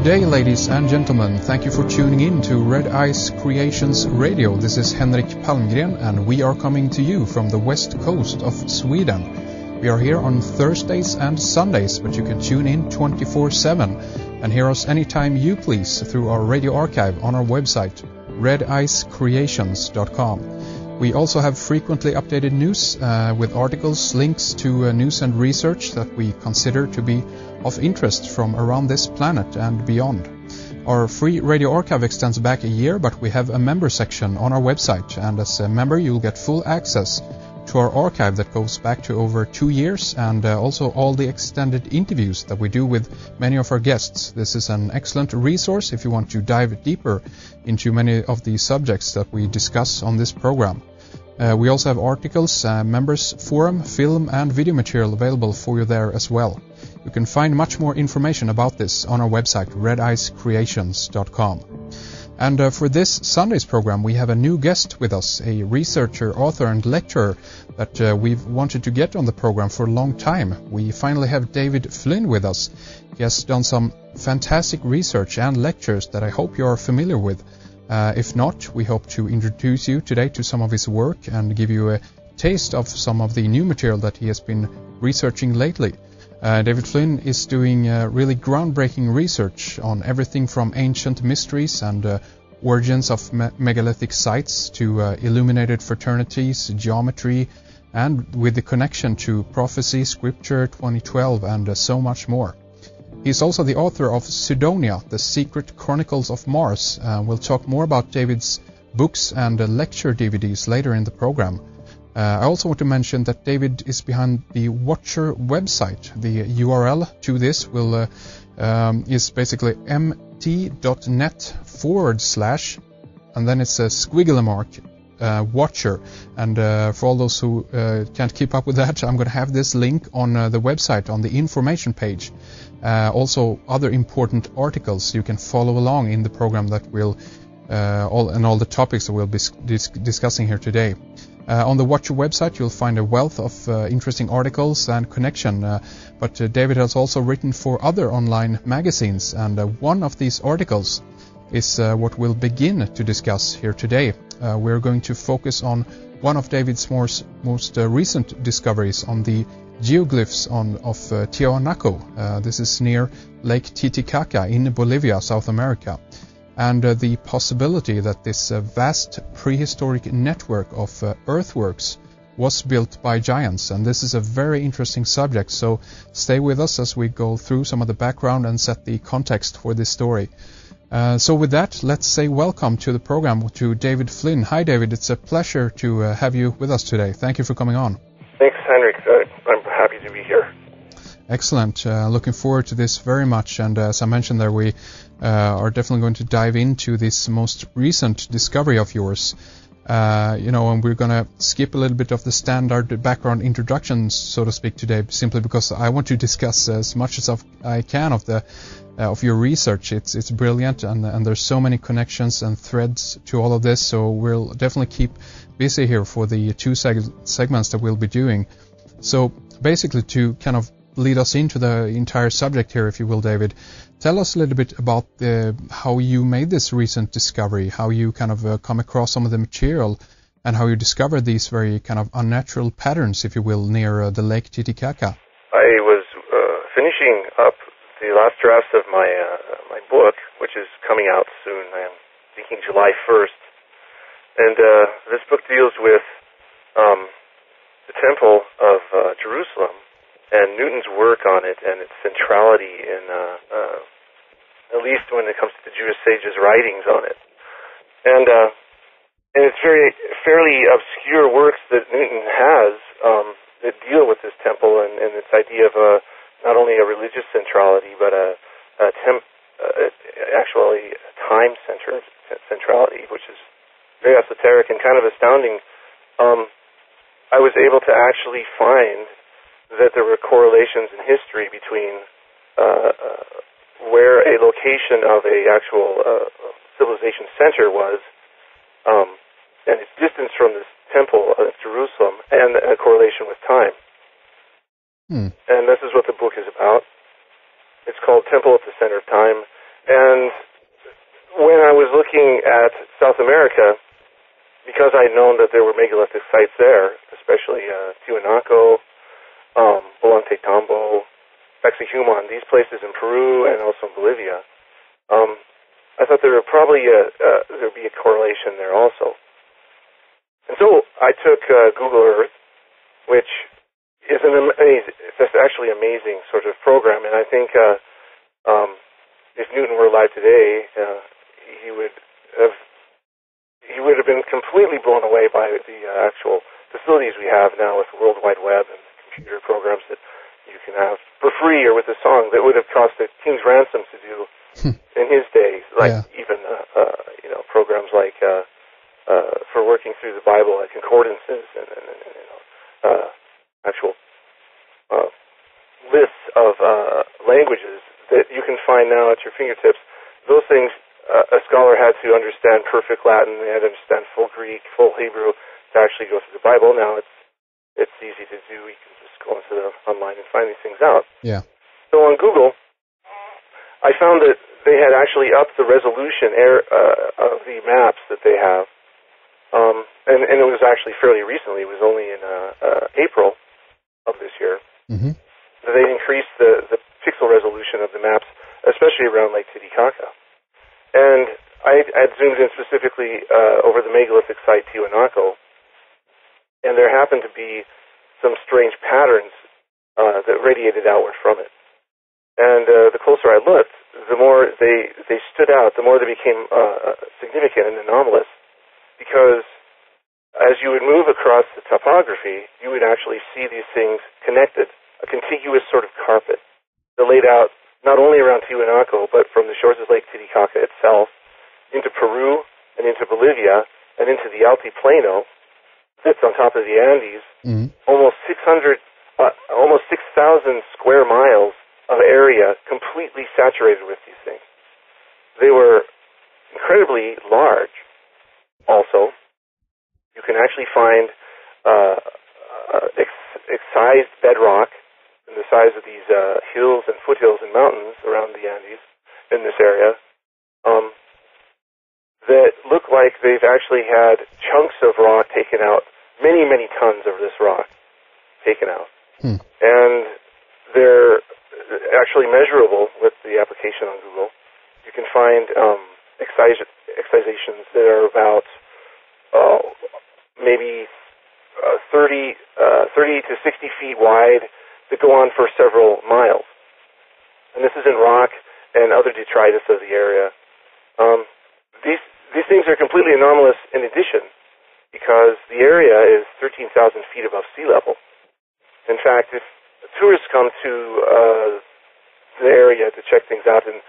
day, ladies and gentlemen. Thank you for tuning in to Red Eyes Creations Radio. This is Henrik Palmgren, and we are coming to you from the west coast of Sweden. We are here on Thursdays and Sundays, but you can tune in 24/7 and hear us anytime you please through our radio archive on our website, redicecreations.com. We also have frequently updated news with articles, links to news and research that we consider to be of interest from around this planet and beyond. Our free radio archive extends back a year, but we have a member section on our website, and as a member you'll get full access to our archive that goes back to over 2 years, and also all the extended interviews that we do with many of our guests. This is an excellent resource if you want to dive deeper into many of the subjects that we discuss on this program. We also have articles, members forum, film and video material available for you there as well. You can find much more information about this on our website, redicecreations.com. And for this Sunday's program, we have a new guest with us, a researcher, author and lecturer that we've wanted to get on the program for a long time. We finally have David Flynn with us. He has done some fantastic research and lectures that I hope you are familiar with. If not, we hope to introduce you today to some of his work and give you a taste of some of the new material that he has been researching lately. David Flynn is doing really groundbreaking research on everything from ancient mysteries and origins of megalithic sites to illuminated fraternities, geometry, and with the connection to prophecy, scripture, 2012, and so much more. He's also the author of Sidonia, The Secret Chronicles of Mars. We'll talk more about David's books and lecture DVDs later in the program. I also want to mention that David is behind the Watcher website. The URL to this is basically mt.net/ and then it's a squiggle mark, Watcher. And for all those who can't keep up with that, I'm going to have this link on the website on the information page. Also other important articles you can follow along in the program that will all the topics that we'll be discussing here today. On the Watcher website you'll find a wealth of interesting articles and connection, but David has also written for other online magazines, and one of these articles is what we'll begin to discuss here today. We're going to focus on one of David's most recent discoveries on the geoglyphs of Tiahuanaco. This is near Lake Titicaca in Bolivia, South America. And the possibility that this vast prehistoric network of earthworks was built by giants. And this is a very interesting subject, so stay with us as we go through some of the background and set the context for this story. So with that, let's say welcome to the program to David Flynn. Hi David, it's a pleasure to have you with us today. Thank you for coming on. Thanks, Henrik. I'm happy to be here. Excellent. Looking forward to this very much. And as I mentioned there, we are definitely going to dive into this most recent discovery of yours. And we're going to skip a little bit of the standard background introductions, so to speak, today, simply because I want to discuss as much as I can of your research. It's brilliant, and there's so many connections and threads to all of this. So we'll definitely keep busy here for the two segments that we'll be doing. So basically, to kind of lead us into the entire subject here, if you will, David, tell us a little bit about how you made this recent discovery, how you kind of come across some of the material, and how you discovered these very kind of unnatural patterns, if you will, near the Lake Titicaca. I was finishing up the last draft of my book, which is coming out soon. I'm thinking July 1st. And this book deals with the Temple of Jerusalem and Newton's work on it and its centrality in, at least when it comes to the Jewish sages' writings on it. And it's fairly obscure works that Newton has that deal with this temple and its idea of not only a religious centrality, but actually a time centrality, which is very esoteric and kind of astounding. I was able to actually find that there were correlations in history between where a location of a actual civilization center was and its distance from this temple of Jerusalem, and a correlation with time. And this is what the book is about. It's called Temple at the Center of Time, And when I was looking at South America, because I had known that there were megalithic sites there, especially Tiwanaku, Ollantaytambo, Sacsayhuaman, these places in Peru and also in Bolivia, I thought there would probably there'd be a correlation there also. And so I took Google Earth, which is it's actually amazing sort of program, and I think if Newton were alive today, he would have been completely blown away by the actual facilities we have now with the World Wide Web and computer programs that you can have for free or with a song that would have cost a king's ransom to do in his day, like even programs like for working through the Bible, like concordances and actual lists of languages that you can find now at your fingertips. Those things a scholar had to understand perfect Latin, they had to understand full Greek, full Hebrew to actually go through the Bible. Now it's easy to do. You can just go into online and find these things out. Yeah. So on Google, I found that they had actually upped the resolution of the maps that they have, and it was actually fairly recently. It was only in April of this year. Mm-hmm. That they increased the pixel resolution of the maps, especially around Lake Titicaca. And I had zoomed in specifically over the megalithic site Tiwanaku, and there happened to be some strange patterns that radiated outward from it. And the closer I looked, the more they stood out, the more they became significant and anomalous, because as you would move across the topography, you would actually see these things connected, a contiguous sort of carpet that laid out not only around Tiwanaku, but from the shores of Lake Titicaca itself, into Peru, and into Bolivia, and into the Altiplano, that's on top of the Andes, almost 6,000 square miles of area completely saturated with these things. They were incredibly large. Also, you can actually find excised bedrock in the size of these hills and foothills and mountains around the Andes in this area that look like they've actually had chunks of rock taken out, many, many tons of this rock taken out. And they're actually measurable with the application on Google. You can find excisations that are about maybe 30 to 60 feet wide that go on for several miles. And this is in rock and other detritus of the area. These things are completely anomalous in addition, because the area is 13,000 feet above sea level. In fact, if tourists come to the area to check things out in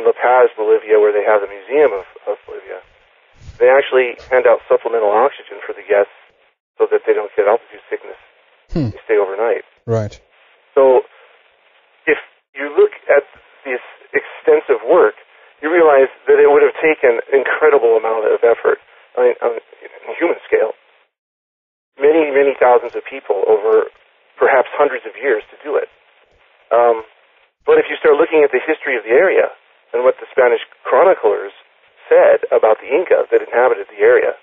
La Paz, Bolivia, where they have the Museum of Bolivia, they actually hand out supplemental oxygen for the guests so that they don't get altitude sickness. They stay overnight. Right. So if you look at this extensive work, you realize that it would have taken an incredible amount of effort on a human scale. Many, many thousands of people over perhaps hundreds of years to do it. But if you start looking at the history of the area and what the Spanish chroniclers said about the Inca that inhabited the area,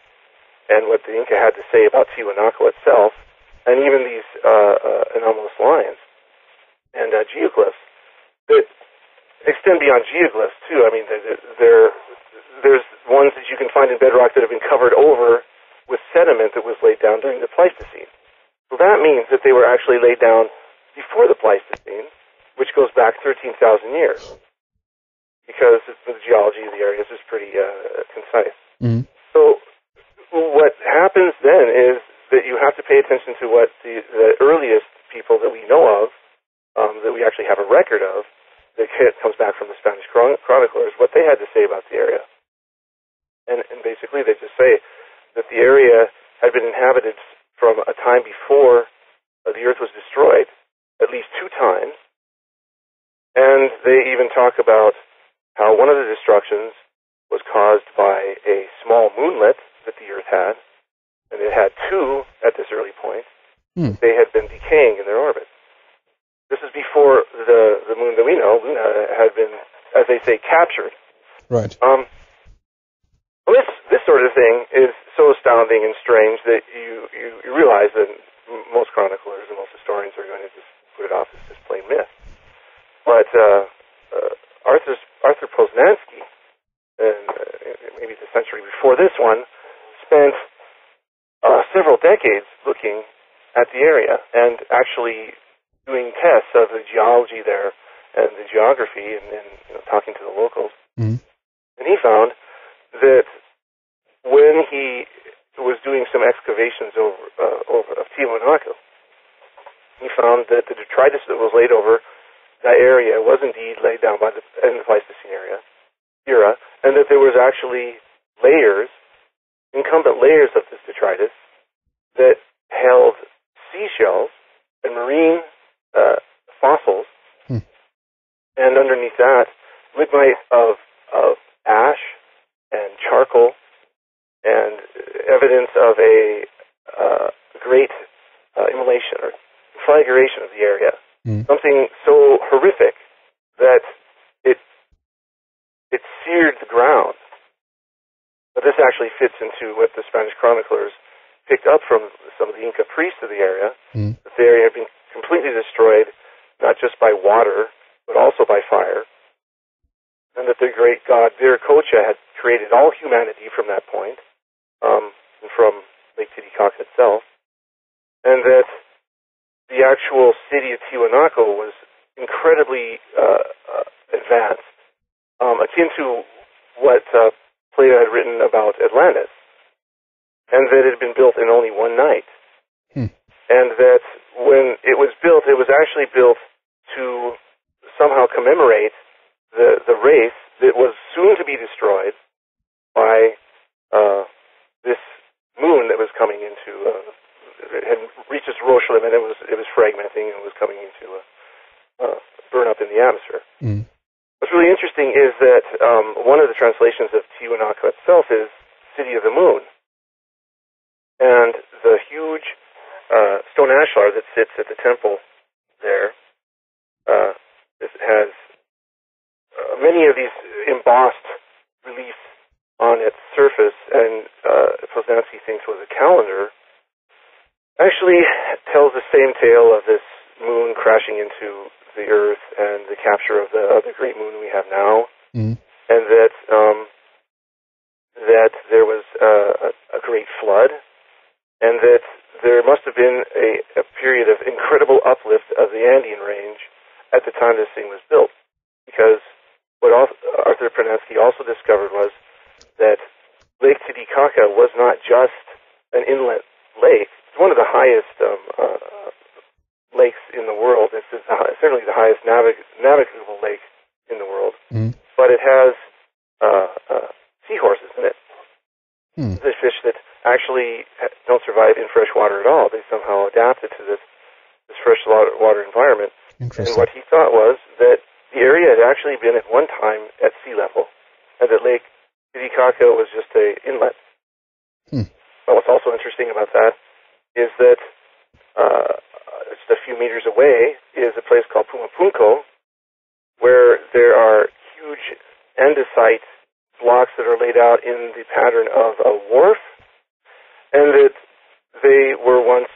and what the Inca had to say about Tiwanaku itself, and even these anomalous lines and geoglyphs that extend beyond geoglyphs too. I mean, there's ones that you can find in bedrock that have been covered over with sediment that was laid down during the Pleistocene. So that means that they were actually laid down before the Pleistocene, which goes back 13,000 years, because the geology of the areas is pretty concise. So what happens then is that you have to pay attention to what the earliest people that we know of, that we actually have a record of, that comes back from the Spanish chroniclers, what they had to say about the area. And basically they just say that the area had been inhabited from a time before the earth was destroyed, at least 2 times. And they even talk about how one of the destructions was caused by a small moonlet that the earth had, and it had 2 at this early point. They had been decaying in their orbit. This is before the moon that we know, Luna, had been, as they say, captured Right. Well, this sort of thing is so astounding and strange that you realize that most chroniclers and most historians are going to just put it off as just plain myth. But Arthur Poznański, and maybe the century before this one, spent several decades looking at the area and actually doing tests of the geology there and the geography and talking to the locals. Mm-hmm. And he found that when he was doing some excavations of Tiwanaku, he found that the detritus that was laid over that area was indeed laid down in the Pleistocene era, and that there was actually incumbent layers of this detritus that held seashells and marine fossils, and underneath that, lignite of ash and charcoal, and evidence of a great immolation or conflagration of the area. Something so horrific that it seared the ground. But this actually fits into what the Spanish chroniclers picked up from some of the Inca priests of the area, that the area had been completely destroyed, not just by water, but also by fire, and that the great god Viracocha had created all humanity from that point, and from Lake Titicaca itself, and that the actual city of Tiwanaku was incredibly advanced, akin to what Plato had written about Atlantis, and that it had been built in only one night. And that when it was built, it was actually built to somehow commemorate the race that was soon to be destroyed by this moon that was coming into, it had reached its Roche limit, and it was fragmenting and was coming into burn up in the atmosphere. What's really interesting is that one of the translations of Tiwanaku itself is City of the Moon. And the huge stone ashlar that sits at the temple there has many of these embossed reliefs on its surface, and Poznański thinks was a calendar, actually tells the same tale of this moon crashing into the Earth and the capture of the other great moon we have now, and that there was a great flood, and that there must have been a period of incredible uplift of the Andean range at the time this thing was built, because what Arthur Poznański also discovered was that Lake Titicaca was not just an inlet lake. It's one of the highest lakes in the world. It's certainly the highest navigable lake in the world. But it has seahorses in it. The fish that actually don't survive in fresh water at all. They somehow adapted to this fresh water environment. And what he thought was that the area had actually been at one time at sea level, and that Lake Titicaca was just an inlet. But what's also interesting about that is that just a few meters away is a place called Pumapunco, where there are huge andesite blocks that are laid out in the pattern of a wharf, and that they were once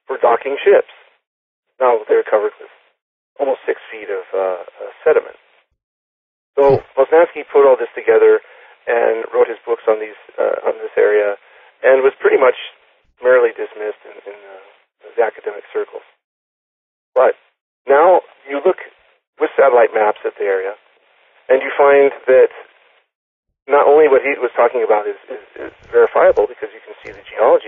for docking ships. Now they're covered with almost 6 feet of sediment. So Poznański put all this together and wrote his books on this area, and was pretty much summarily dismissed in the academic circles. But now you look with satellite maps at the area, and you find that not only what he was talking about is verifiable, because you can see the geology